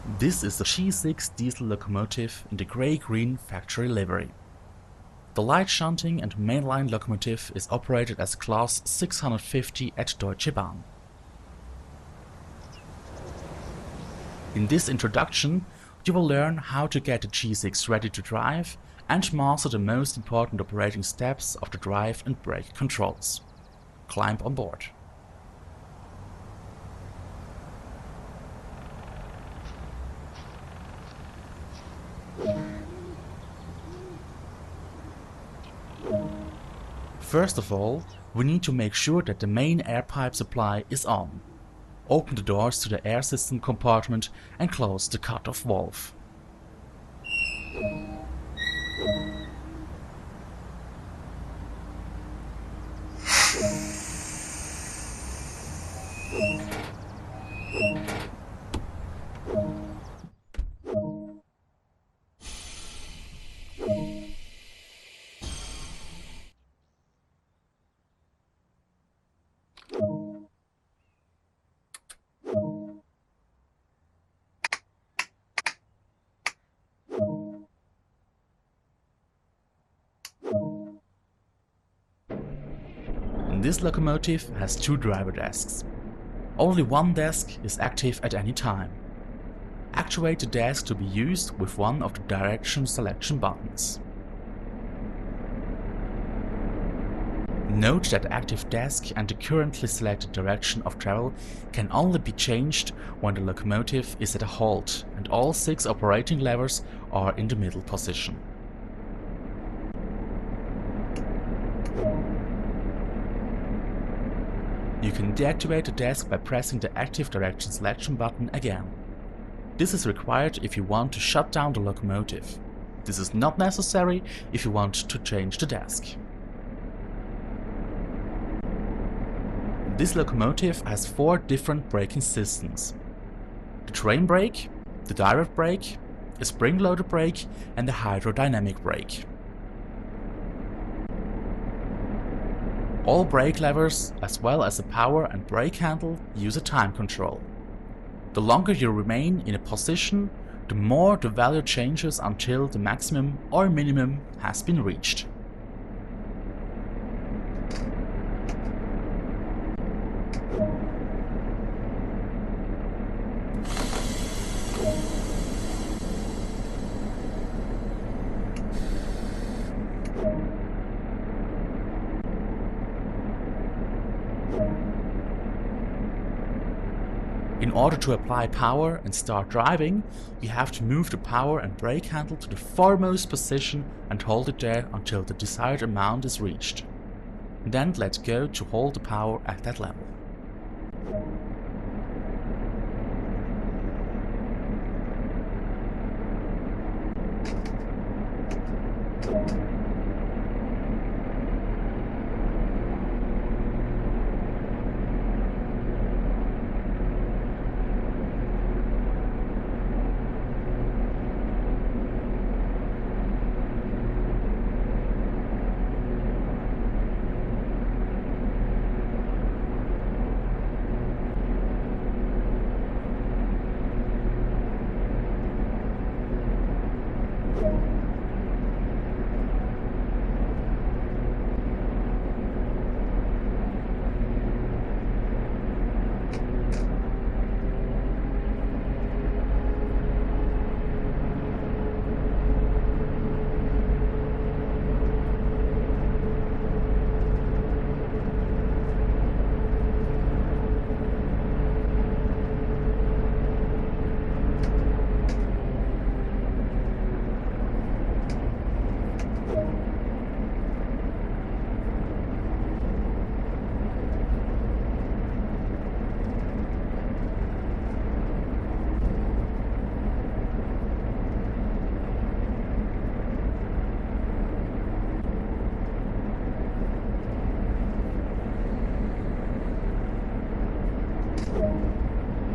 This is the G6 diesel locomotive in the grey-green factory livery. The light shunting and mainline locomotive is operated as Class 650 at Deutsche Bahn. In this introduction, you will learn how to get the G6 ready to drive and master the most important operating steps of the drive and brake controls. Climb on board. First of all, we need to make sure that the main air pipe supply is on. Open the doors to the air system compartment and close the cut-off valve. This locomotive has two driver desks. Only one desk is active at any time. Actuate the desk to be used with one of the direction selection buttons. Note that the active desk and the currently selected direction of travel can only be changed when the locomotive is at a halt and all 6 operating levers are in the middle position. You can deactivate the desk by pressing the active direction selection button again. This is required if you want to shut down the locomotive. This is not necessary if you want to change the desk. This locomotive has 4 different braking systems: the train brake, the direct brake, a spring-loaded brake and a hydrodynamic brake. All brake levers, as well as the power and brake handle, use a time control. The longer you remain in a position, the more the value changes until the maximum or minimum has been reached. In order to apply power and start driving, you have to move the power and brake handle to the foremost position and hold it there until the desired amount is reached. Then let go to hold the power at that level.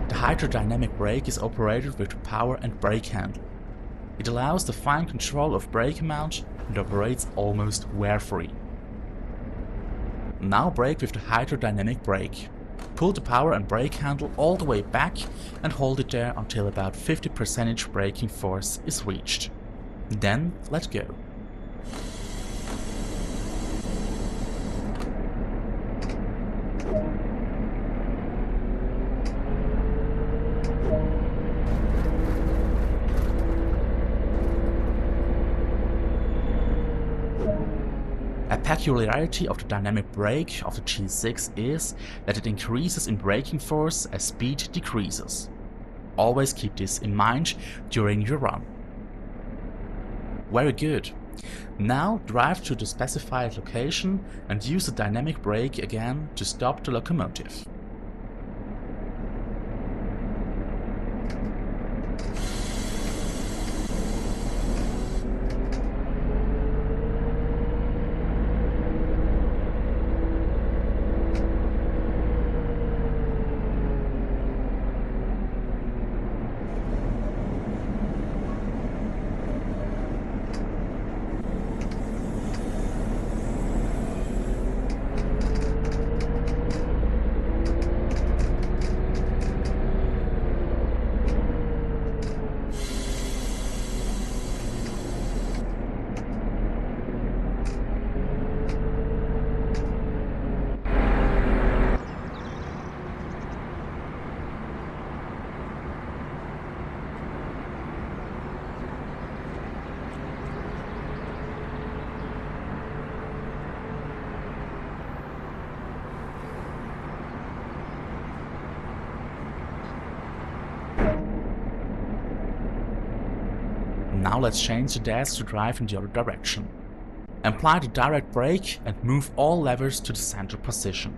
The hydrodynamic brake is operated with the power and brake handle. It allows the fine control of brake amount and operates almost wear-free. Now brake with the hydrodynamic brake. Pull the power and brake handle all the way back and hold it there until about 50% braking force is reached. Then let go. A peculiarity of the dynamic brake of the G6 is that it increases in braking force as speed decreases. Always keep this in mind during your run. Very good. Now drive to the specified location and use the dynamic brake again to stop the locomotive. Now let's change the desk to drive in the other direction. Apply the direct brake and move all levers to the center position.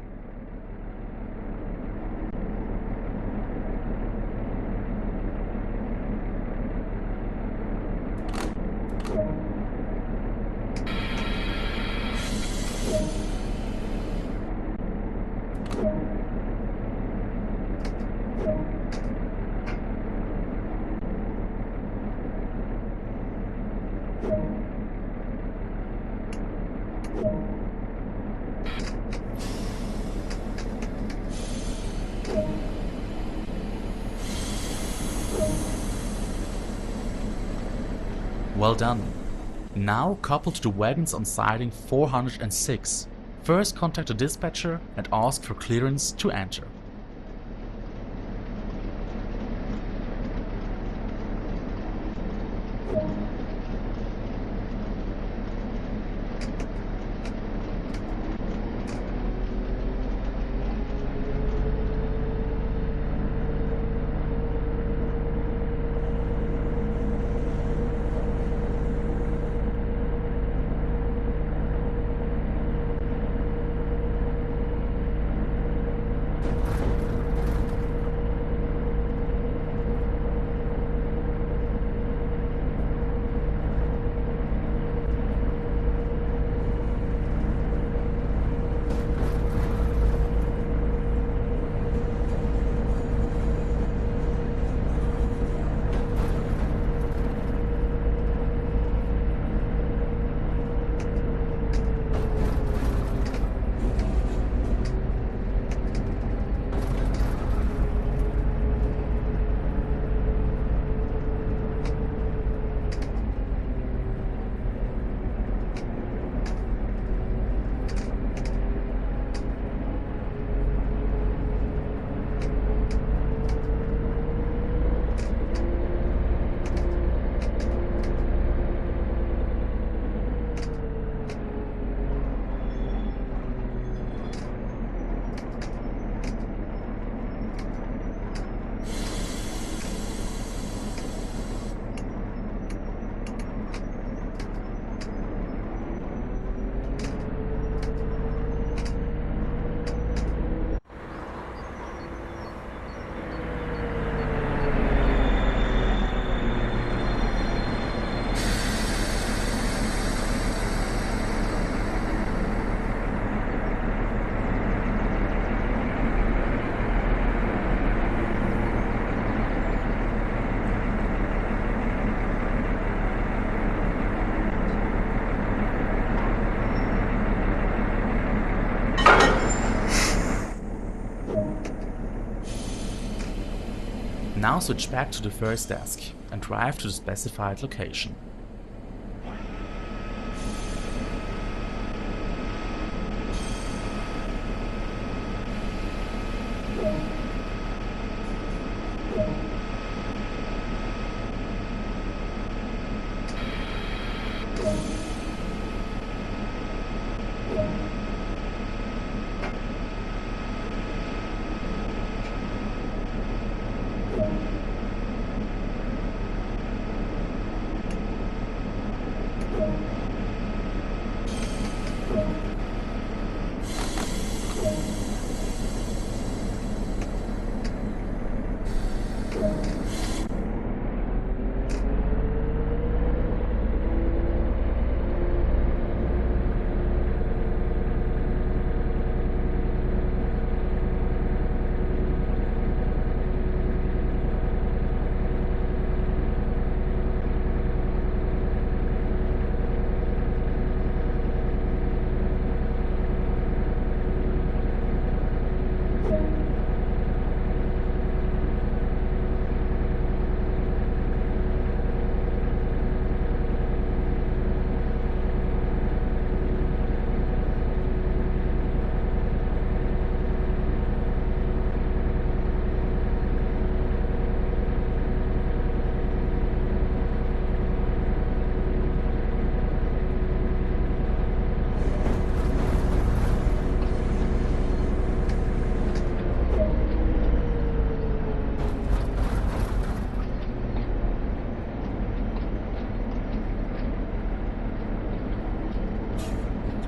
Well done. Now couple to the wagons on siding 406. First contact the dispatcher and ask for clearance to enter. Now switch back to the first desk and drive to the specified location.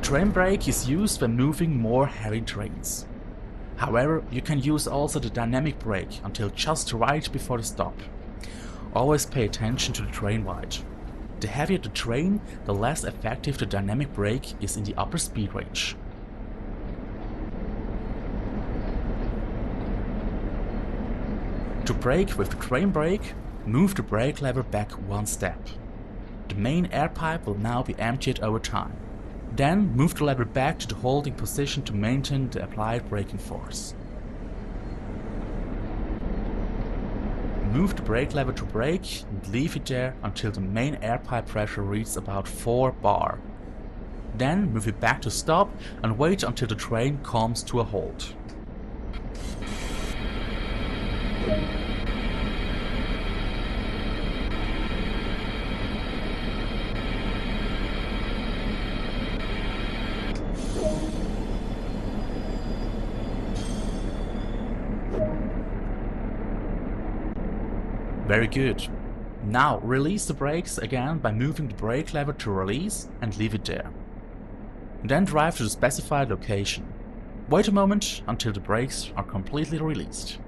Train brake is used when moving more heavy trains. However, you can use also the dynamic brake until just right before the stop. Always pay attention to the train weight. The heavier the train, the less effective the dynamic brake is in the upper speed range. To brake with the train brake, move the brake lever back one step. The main air pipe will now be emptied over time. Then move the lever back to the holding position to maintain the applied braking force. Move the brake lever to brake and leave it there until the main air pipe pressure reaches about 4 bar. Then move it back to stop and wait until the train comes to a halt. Very good. Now release the brakes again by moving the brake lever to release and leave it there. Then drive to the specified location. Wait a moment until the brakes are completely released.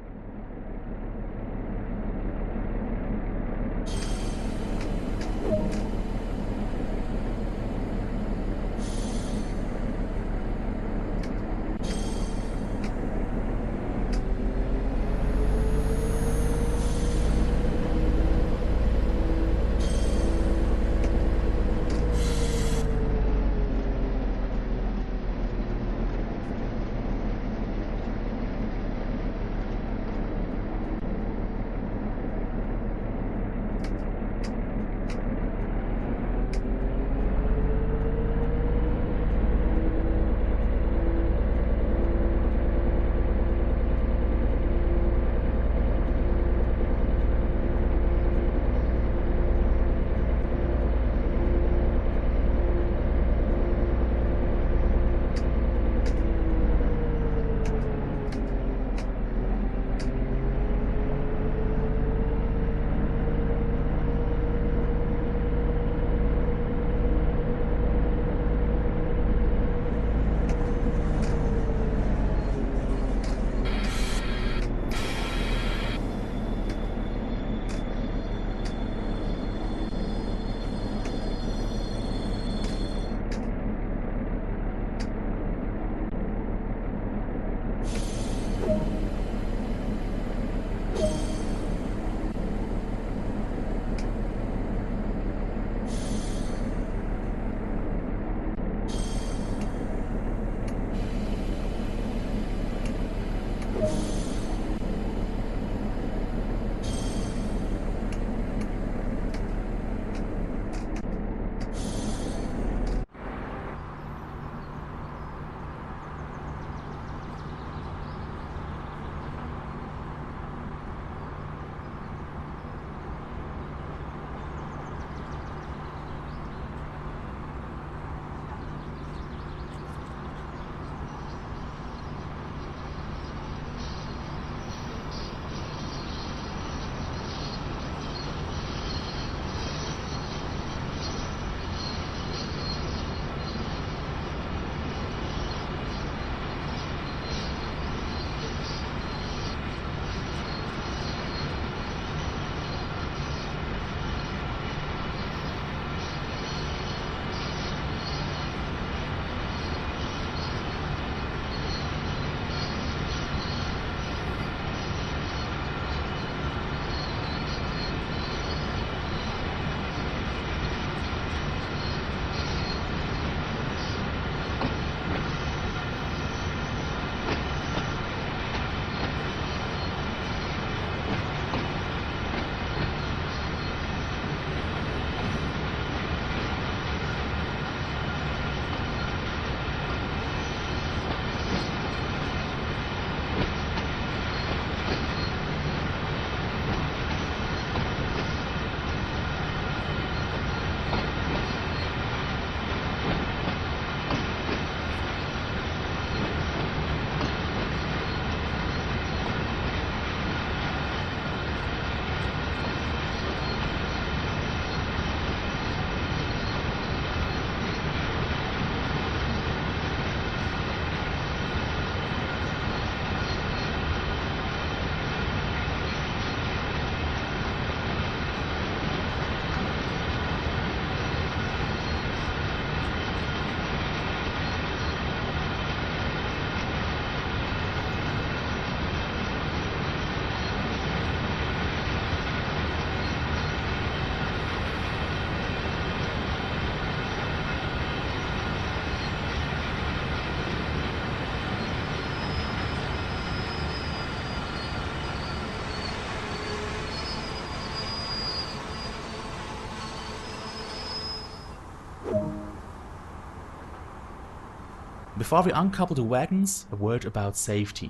Before we uncouple the wagons, a word about safety.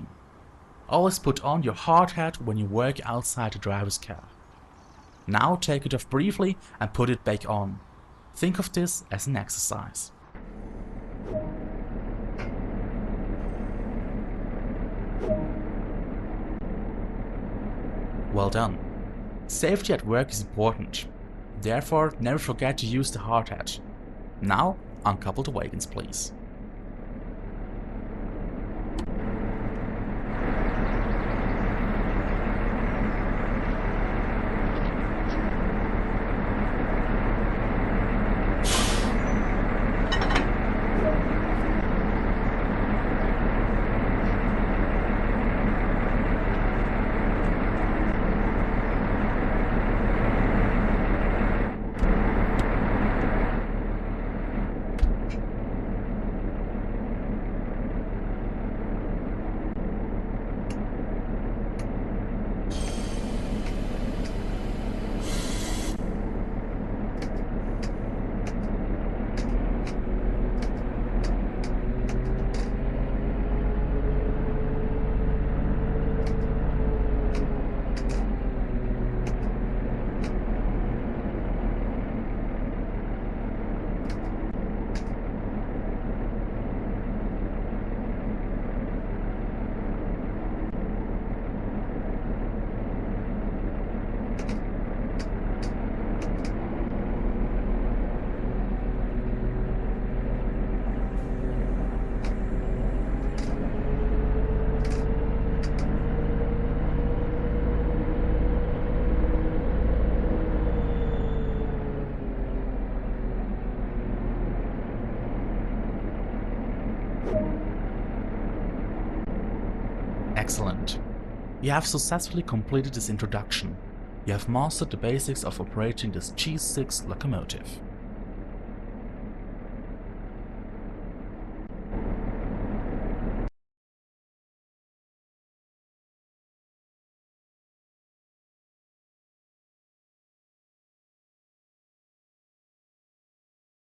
Always put on your hard hat when you work outside the driver's car. Now take it off briefly and put it back on. Think of this as an exercise. Well done. Safety at work is important. Therefore, never forget to use the hard hat. Now, uncouple the wagons, please. Excellent. You have successfully completed this introduction. You have mastered the basics of operating this G6 locomotive.